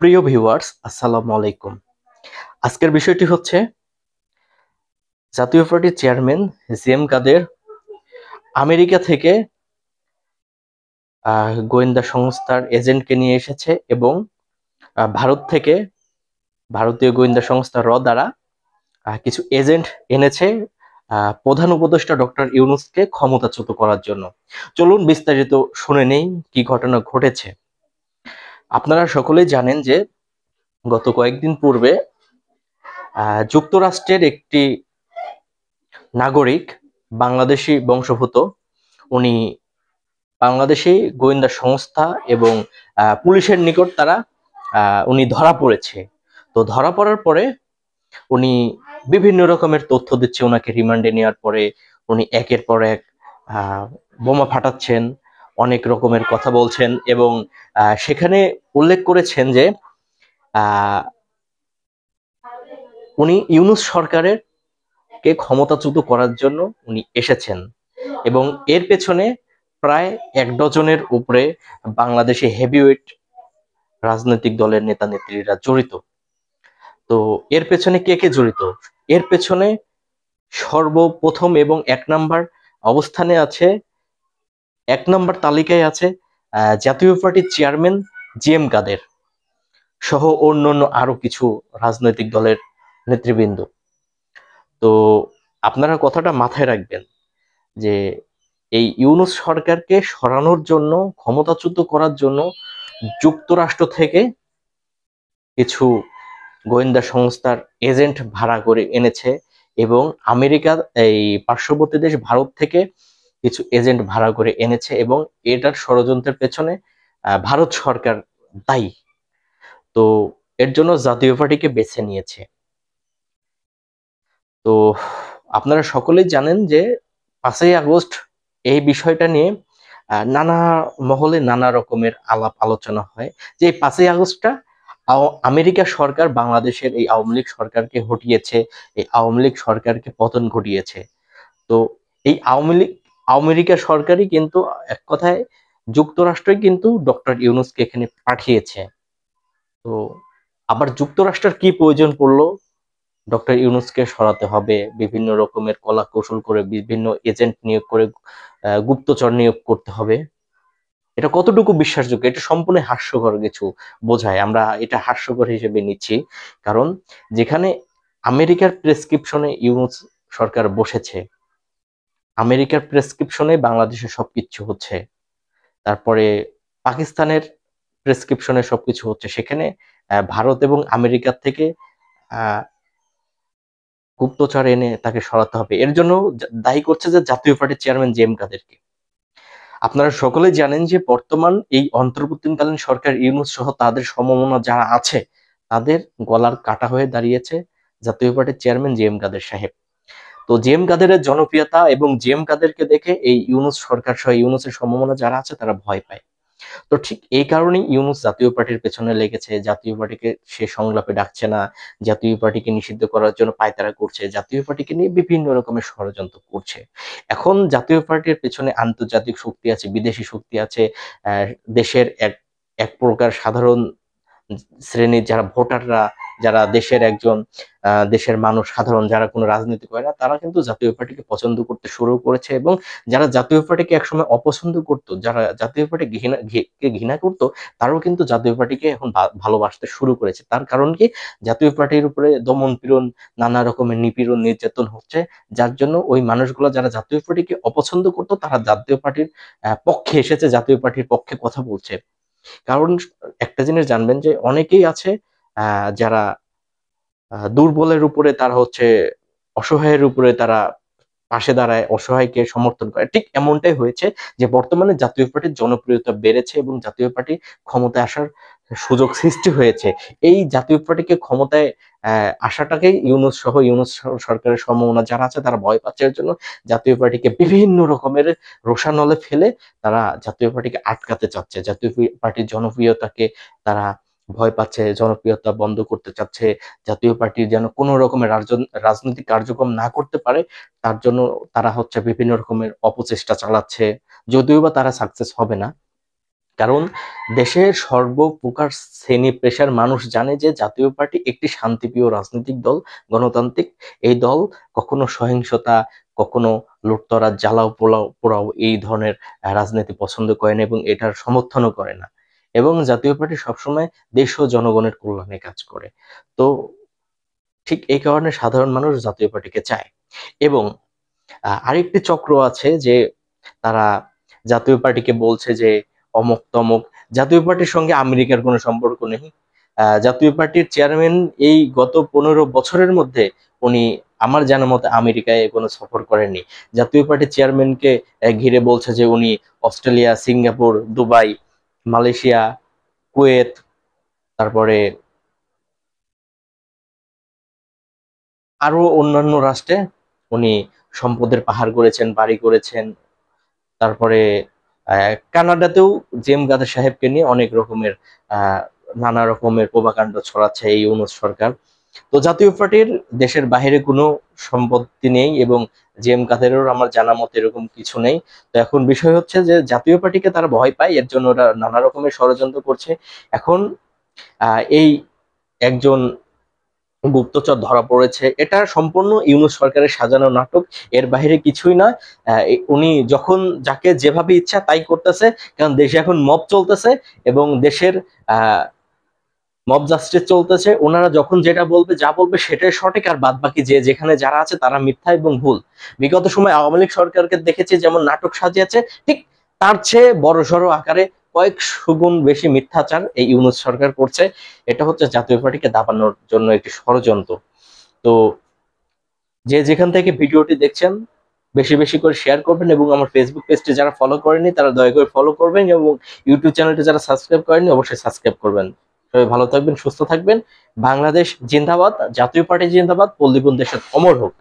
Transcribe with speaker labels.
Speaker 1: প্রিয় ভিউয়ার্স, আসসালামু আলাইকুম। আজকের বিষয়টি হচ্ছে জাতীয় পার্টির চেয়ারম্যান জিএম কাদের আমেরিকা থেকে গোয়েন্দা সংস্থার এজেন্টকে নিয়ে এসেছে এবং ভারত থেকে ভারতীয় গোয়েন্দা সংস্থা দ্বারা কিছু এজেন্ট এনেছে প্রধান উপদেষ্টা ডক্টর ইউনূসকে ক্ষমতাচ্যুত করার জন্য। চলুন বিস্তারিত শুনে নেই কি ঘটনা ঘটেছে। আপনারা সকলেই জানেন যে গত কয়েকদিন পূর্বে যুক্তরাষ্ট্রের একটি নাগরিক, বাংলাদেশি বংশোদ্ভূত, উনি বাংলাদেশি গোয়েন্দা সংস্থা এবং পুলিশের নিকট উনি ধরা পড়েছে। তো ধরা পড়ার পরে উনি বিভিন্ন রকমের তথ্য দিচ্ছে। ওনাকে রিমান্ডে নেওয়ার পরে উনি একের পর এক বোমা ফাটাচ্ছেন, অনেক রকমের কথা বলছেন এবং সেখানে উল্লেখ করেছেন যে উনি ইউনূস সরকারের কে ক্ষমতাচ্যুত করার জন্য উনি এসেছেন এবং এর পেছনে প্রায় ১ ডজনের উপরে বাংলাদেশে হেভিওয়েট রাজনৈতিক দলের নেতা নেত্রীরা জড়িত। তো এর পেছনে কে কে জড়িত? এর পেছনে সর্বপ্রথম এবং ১ নাম্বার অবস্থানে আছে, ১ নাম্বার তালিকায় আছে জাতীয় পার্টির চেয়ারম্যান জিএম কাদের সহ অন্যান্য আরো কিছু রাজনৈতিক দলের নেতৃবৃন্দ। তো আপনারা কথাটা মাথায় রাখবেন যে এই ইউনূস সরকারকে সরানোর জন্য, ক্ষমতাচ্যুত করার জন্য যুক্তরাষ্ট্র থেকে কিছু গোয়েন্দা সংস্থার এজেন্ট ভাড়া করে এনেছে এবং আমেরিকা, এই পার্শ্ববর্তী দেশ ভারত থেকে কিছু এজেন্ট ভাড়া করে এনেছে এবং এটার ষড়যন্ত্রের পেছনে ভারত সরকার দায়ী। তো এর জন্য জাতীয় পার্টিকে বেছে নিয়েছে। তো আপনারা সকলেই জানেন যে ৫ই আগস্ট এই বিষয়টা নিয়ে নানা মহলে নানা রকমের আলাপ আলোচনা হয় যে এই ৫ই আগস্টটা আমেরিকা সরকার বাংলাদেশের এই আওয়ামী লীগ সরকারকে হটিয়েছে, এই আওয়ামী লীগ সরকারকে পতন ঘটিয়েছে। তো এই আমেরিকা সরকারই কিন্তু এক কথায় যুক্তরাষ্ট্রই কিন্তু ডক্টর ইউনূসকে এখানে পাঠিয়েছে। তো আবার যুক্তরাষ্ট্রের কি প্রয়োজন পড়লো ডক্টর ইউনূসকে সরাতে হবে, বিভিন্ন রকমের কলা কৌশল করে, বিভিন্ন এজেন্ট নিয়োগ করে, গুপ্তচর নিয়োগ করতে হবে। এটা কতটুকু বিশ্বাসযোগ্য? এটা সম্পূর্ণ হাস্যকর কিছু বোঝায়। আমরা এটা হাস্যকর হিসেবে নিচ্ছি, কারণ যেখানে আমেরিকার প্রেসক্রিপশনে ইউনূস সরকার বসেছে, আমেরিকার প্রেসক্রিপশনে বাংলাদেশে সবকিছু হচ্ছে, তারপরে পাকিস্তানের প্রেসক্রিপশনে সবকিছু হচ্ছে, সেখানে ভারত এবং আমেরিকার থেকে আহ গুপ্তচর এনে তাকে সরাতে হবে। এর জন্য দায়ী করছে যে জাতীয় পার্টির চেয়ারম্যান জিএম কাদেরকে। আপনারা সকলেই জানেন যে বর্তমান এই অন্তর্বর্তীকালীন সরকার ইউনূস সহ তাদের সমমনা যারা আছে তাদের গলার কাটা হয়ে দাঁড়িয়েছে জাতীয় পার্টির চেয়ারম্যান জিএম কাদের সাহেব। তো জিএম কাদেরের জনপ্রিয়তা এবং জিএম কাদেরকে দেখে এই ইউনূস সরকার সহ ইউনূসের সমমনা যারা আছে তারা ভয় পায়। তো ঠিক এই কারণেই ইউনূস জাতীয় পার্টির পেছনে লেগেছে, জাতীয় পার্টিকে সে সংলাপে ডাকছে না, জাতীয় পার্টিকে নিষিদ্ধ করার জন্য পায়তারা করছে, জাতীয় পার্টিকে নিয়ে বিভিন্ন রকমের ষড়যন্ত্র করছে। এখন জাতীয় পার্টির পেছনে আন্তর্জাতিক শক্তি আছে, বিদেশি শক্তি আছে, দেশের এক এক প্রকার সাধারণ শ্রেণীর যারা ভোটাররা, যারা দেশের একজন দেশের মানুষ সাধারণ, যারা কোনো রাজনীতি করে না, তারা কিন্তু জাতীয় পার্টিকে পছন্দ করতে শুরু করেছে এবং যারা জাতীয় পার্টিকে একসময় অপছন্দ করত, যারা জাতীয় পার্টি ঘৃণা করত, তারাও কিন্তু জাতীয় পার্টিকে এখন ভালোবাসতে শুরু করেছে। তার কারণ কি? জাতীয় পার্টির উপরে দমন পীড়ন, নানা রকমের নিপীড়ন নির্যাতন হচ্ছে, যার জন্য ওই মানুষগুলো যারা জাতীয় পার্টিকে অপছন্দ করতো তারা জাতীয় পার্টির পক্ষে এসেছে, জাতীয় পার্টির পক্ষে কথা বলছে। কারণ একটা জিনিস জানবেন যে অনেকেই আছে যারা দুর্বলের উপরে, তারা হচ্ছে অসহায়ের উপরে তারা পাশে দাঁড়ায়, অসহায়কে সমর্থন করে। ঠিক এমনটাই হয়েছে যে বর্তমানে জাতীয় পার্টির জনপ্রিয়তা বেড়েছে এবং জাতীয় পার্টি ক্ষমতায় আসার সুযোগ সৃষ্টি হয়েছে। এই জাতীয় পার্টিকে ক্ষমতায় আসাটাকেই ইউনূস সরকারের সমমনা যারা আছে তারা ভয় পাচ্ছে। এর জন্য জাতীয় পার্টিকে বিভিন্ন রকমের রোষানলে ফেলে তারা জাতীয় পার্টিকে আটকাতে চাচ্ছে, জাতীয় পার্টির জনপ্রিয়তাকে তারা ভয় পাচ্ছে, জনপ্রিয়তা বন্ধ করতে চাচ্ছে, জাতীয় পার্টি যেন কোনো রকমের রাজনৈতিক কার্যক্রম না করতে পারে তার জন্য তারা হচ্ছে বিভিন্ন রকমের অপচেষ্টা চালাচ্ছে, যদিও বা তারা সাকসেস হবে না। কারণ দেশের সর্বপ্রকার শ্রেণী পেশার মানুষ জানে যে জাতীয় পার্টি একটি শান্তিপ্রিয় রাজনৈতিক দল, গণতান্ত্রিক। এই দল কখনো সহিংসতা, কখনো লুটতরাজ, জ্বালাও পোড়াও পোড়াও এই ধরনের রাজনীতি পছন্দ করে না এবং এটার সমর্থনও করে না। এবং জাতীয় পার্টি সবসময় দেশ ও জনগণের কল্যাণে কাজ করে। তো ঠিক এই কারণে সাধারণ মানুষ জাতীয় পার্টিকে চায়। এবং আরেকটি চক্র আছে যে তারা জাতীয় পার্টিকে বলছে যে অমুক তমুক। জাতীয় পার্টির সঙ্গে আমেরিকার কোনো সম্পর্ক নেই। জাতীয় পার্টির চেয়ারম্যান এই গত 15 বছরের মধ্যে উনি আমার জানা মতে আমেরিকায় কোনো সফর করেননি। জাতীয় পার্টির চেয়ারম্যানকে ঘিরে বলছে যে উনি Australia, Singapore, Dubai, Malaysia, Kuwait, তারপরে আরো অন্যান্য রাষ্ট্রে উনি সম্পদের পাহাড় করেছেন, বাড়ি করেছেন। তারপরে কানাডাতেও জেম গাদা সাহেবকে নিয়ে অনেক রকমের নানা রকমের প্রোপাগান্ডা ছড়াচ্ছে এই ইউনূস সরকার। তো জাতীয় পার্টির দেশের বাইরে কোনো সম্পত্তি নেই এবং জেম কাদেরও আমার জানা মতে এরকম কিছু নেই। তো এখন বিষয় হচ্ছে যে জাতীয় পার্টিকে তারা ভয় পায়, এর জন্য ওরা নানা রকমের ষড়যন্ত্র করছে। এখন এই একজন গুপ্তচর ধরা পড়েছে, এটা সম্পূর্ণ ইউনূস সরকারের সাজানো নাটক, এর বাইরে কিছুই নয়। উনি যখন যাকে যেভাবে ইচ্ছা তাই করতেছে, কারণ দেশে এখন মব চলতেছে এবং দেশের মব জাস্টিস চলতেছে। ওনারা যখন যেটা বলবে, যা বলবে সেটাই সঠিক, আর বাদ বাকি যে যেখানে যারা আছে তারা মিথ্যা এবং ভুল। বিগত সময় আওয়ামী লীগ সরকারকে দেখেছি যেমন নাটক সাজিয়েছে, ঠিক তার চেয়ে বড়সড় আকারে কয়েকশো গুণ বেশি মিথ্যাচার এই ইউনূস সরকার করছে। এটা হচ্ছে জাতীয় পার্টিকে দাবানোর জন্য একটি ষড়যন্ত্র। তো যে যেখান থেকে ভিডিওটি দেখছেন বেশি বেশি করে শেয়ার করবেন এবং আমার ফেসবুক পেজটি যারা ফলো করেনি তারা দয়া করে ফলো করবেন এবং ইউটিউব চ্যানেলটি যারা সাবস্ক্রাইব করেনি অবশ্যই সাবস্ক্রাইব করবেন। সবাই ভালো থাকবেন, সুস্থ থাকবেন। বাংলাদেশ জিন্দাবাদ, জাতীয় পার্টি জিন্দাবাদ, পল্লীবন দেশের অমর হোক।